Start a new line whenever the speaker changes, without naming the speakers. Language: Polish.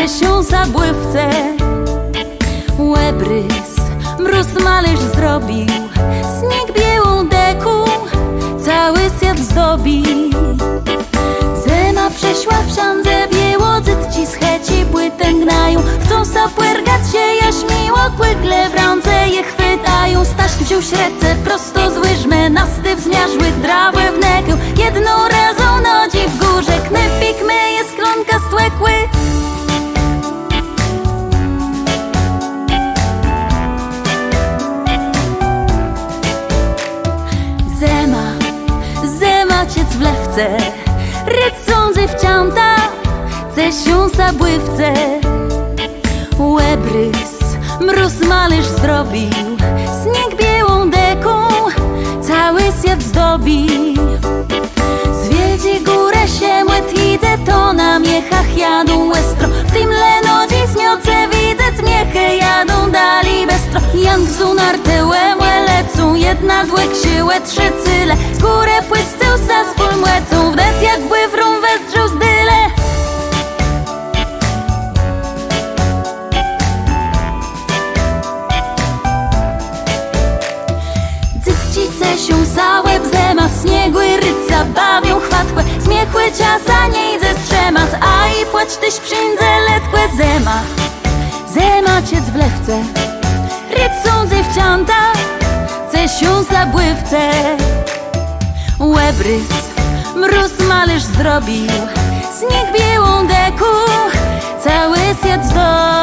ze się zabływce. Łebrys, mróz malerz zrobił, śnieg białą deku cały świat zdobi. Zema przeszła w szandze białodzyt ci z checi płytę gnają. Chcą sapłergać się jaśmiło, kłykle w ręce je chwytają. Staszki wziął średce prosto z łyżmy, na styw zmiarzłych drawy w nekę. Jedną razą nodzi w górze, knypik myje sklonka stłekły. Zema ciec w lewce, rycądzy wciąta, ze się zabływce. Łebrys, mróz malerz zrobił, śnieg białą deką cały świat zdobi. Zwiedzi górę się młet idzie, to na miechach jadą łestro. W tym lenodzi smioce widzę, zmiechy jadą dali bestro. Jank zunarte łemłe lecą, jedna dłek się łetrze cyle. Z górę płyscył sa swój młecą, wdet jakby wrum westrzał z dyle. Cycice się za łeb zema, w śniegły ryca bawią chwatłe. Zmiechły ciasa nie idzie strzemac, a i płać tyś przyńdze letkłe. Zema ciec w lewce, rycądzy wciąta, ze się zabływce. Łebrys, mróz malerz zrobił, śnieg białą deku cały świat zdobi.